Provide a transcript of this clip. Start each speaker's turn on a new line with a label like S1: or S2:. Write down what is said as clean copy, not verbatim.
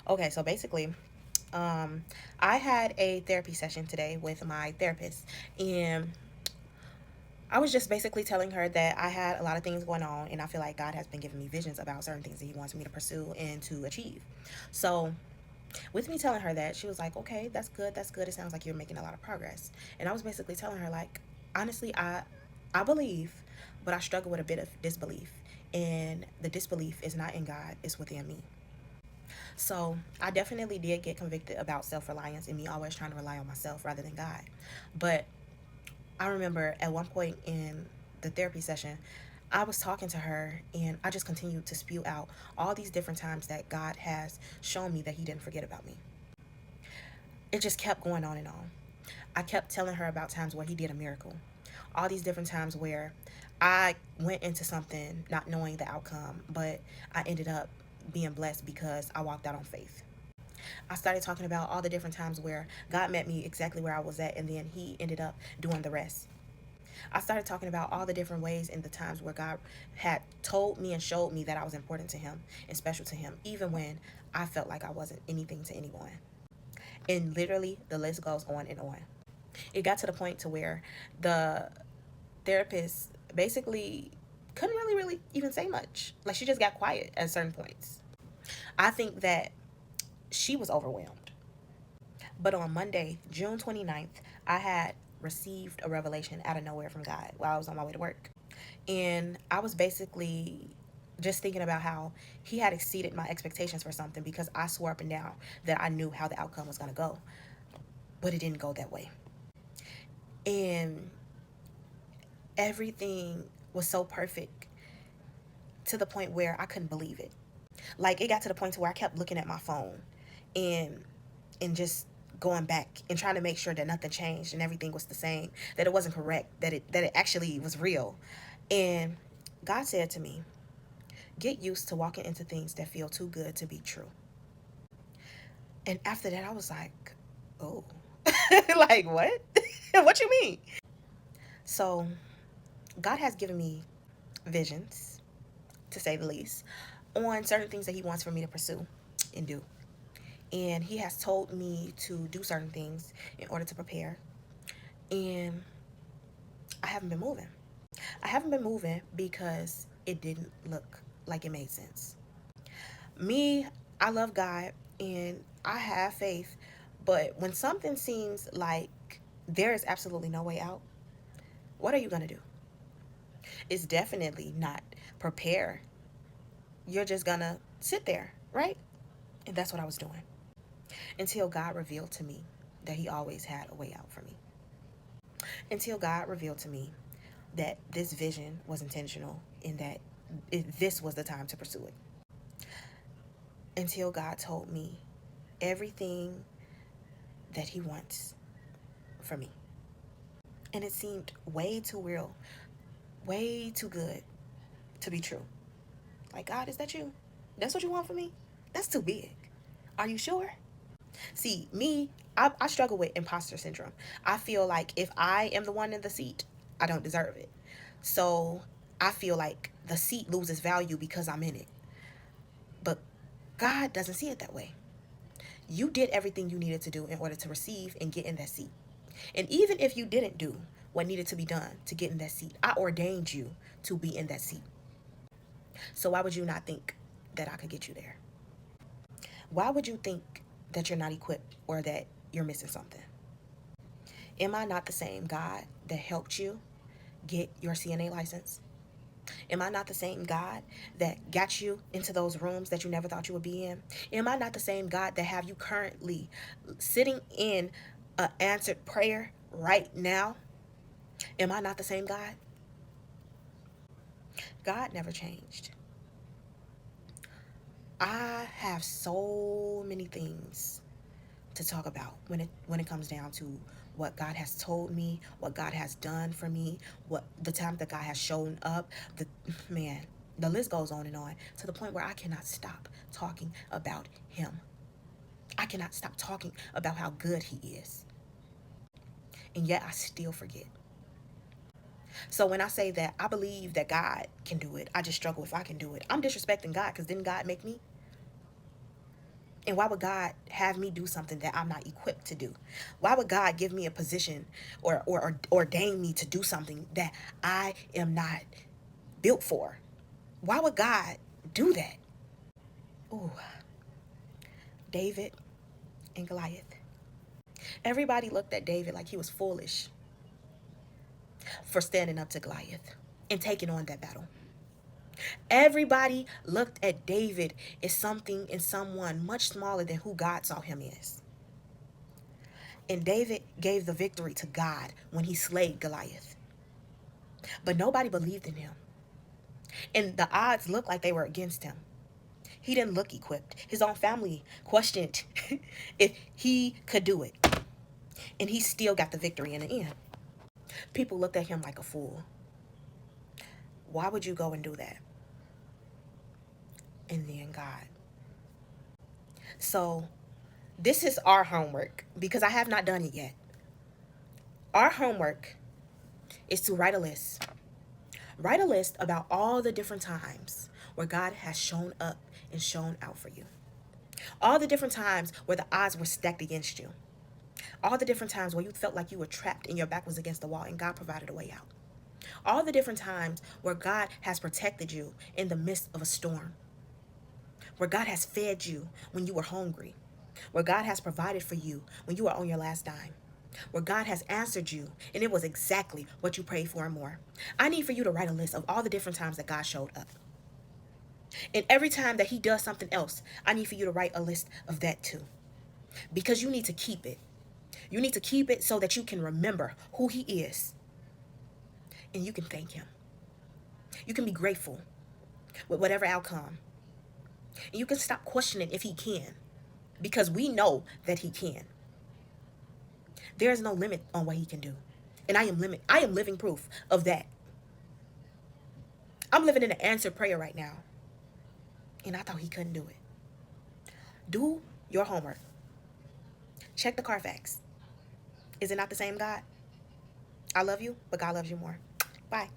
S1: Okay, so basically, I had a therapy session today with my therapist, and I was just basically telling her that I had a lot of things going on, and I feel like God has been giving me visions about certain things that He wants me to pursue and to achieve. So, with me telling her that, she was like, "Okay, that's good. That's good. It sounds like you're making a lot of progress." And I was basically telling her, like, honestly, I believe, but I struggle with a bit of disbelief, and the disbelief is not in God; it's within me. So I definitely did get convicted about self reliance and me always trying to rely on myself rather than God. But I remember at one point in the therapy session, I was talking to her and I just continued to spew out all these different times that God has shown me that He didn't forget about me. It just kept going on and on. I kept telling her about times where He did a miracle, all these different times where I went into something not knowing the outcome, but I ended up being blessed because I walked out on faith. I started talking about all the different times where God met me exactly where I was at, and then He ended up doing the rest. I started talking about all the different ways and the times where God had told me and showed me that I was important to Him and special to Him, even when I felt like I wasn't anything to anyone. And literally, the list goes on and on. It got to the point to where the therapist basically couldn't really even say much. Like, she just got quiet at certain points. I think that she was overwhelmed. But on Monday, June 29th, I had received a revelation out of nowhere from God while I was on my way to work. And I was basically just thinking about how He had exceeded my expectations for something because I swore up and down that I knew how the outcome was going to go. But it didn't go that way. And everything was so perfect to the point where I couldn't believe it. Like, it got to the point to where I kept looking at my phone and just going back and trying to make sure that nothing changed and everything was the same, that it wasn't correct, that it actually was real. And God said to me, "Get used to walking into things that feel too good to be true." And after that, I was like, "Oh." Like, what? What you mean? So God has given me visions, to say the least, on certain things that He wants for me to pursue and do. And He has told me to do certain things in order to prepare. And I haven't been moving. I haven't been moving because it didn't look like it made sense. Me, I love God and I have faith, but when something seems like there is absolutely no way out, what are you going to do? It's definitely not prepare. You're just going to sit there, right? And that's what I was doing until God revealed to me that He always had a way out for me. Until God revealed to me that this vision was intentional and that this was the time to pursue it. Until God told me everything that He wants for me. And it seemed way too real, way too good to be true. Like, God, is that you? That's what you want for me? That's too big. Are you sure? See, me, I struggle with imposter syndrome. I feel like if I am the one in the seat, I don't deserve it. So I feel like the seat loses value because I'm in it. But God doesn't see it that way. You did everything you needed to do in order to receive and get in that seat. And even if you didn't do what needed to be done to get in that seat, I ordained you to be in that seat. So why would you not think that I could get you there? Why would you think that you're not equipped or that you're missing something? Am I not the same God that helped you get your CNA license? Am I not the same God that got you into those rooms that you never thought you would be in? Am I not the same God that have you currently sitting in an answered prayer right now? Am I not the same God? God never changed. I have so many things to talk about when it comes down to what God has told me, what God has done for me, what the time that God has shown up. The man, the list goes on and on to the point where I cannot stop talking about Him. I cannot stop talking about how good He is, and yet I still forget. So when I say that I believe that God can do it, I just struggle if I can do it. I'm disrespecting God because didn't God make me? And why would God have me do something that I'm not equipped to do? Why would God give me a position or ordain me to do something that I am not built for? Why would God do that? Ooh, David and Goliath. Everybody looked at David like he was foolish for standing up to Goliath and taking on that battle. Everybody looked at David as something and someone much smaller than who God saw him as. And David gave the victory to God when he slayed Goliath. But nobody believed in him. And the odds looked like they were against him. He didn't look equipped. His own family questioned if he could do it. And he still got the victory in the end. People looked at him like a fool. Why would you go and do that? And then God. So this is our homework because I have not done it yet. Our homework is to write a list. Write a list about all the different times where God has shown up and shown out for you. All the different times where the odds were stacked against you. All the different times where you felt like you were trapped and your back was against the wall and God provided a way out. All the different times where God has protected you in the midst of a storm. Where God has fed you when you were hungry. Where God has provided for you when you were on your last dime. Where God has answered you and it was exactly what you prayed for and more. I need for you to write a list of all the different times that God showed up. And every time that he does something else, I need for you to write a list of that too. Because you need to keep it. You need to keep it so that you can remember who he is. And you can thank him. You can be grateful with whatever outcome. And you can stop questioning if he can. Because we know that he can. There is no limit on what he can do. And I am living proof of that. I'm living in an answered prayer right now. And I thought he couldn't do it. Do your homework. Check the Carfax. Is it not the same God? I love you, but God loves you more. Bye.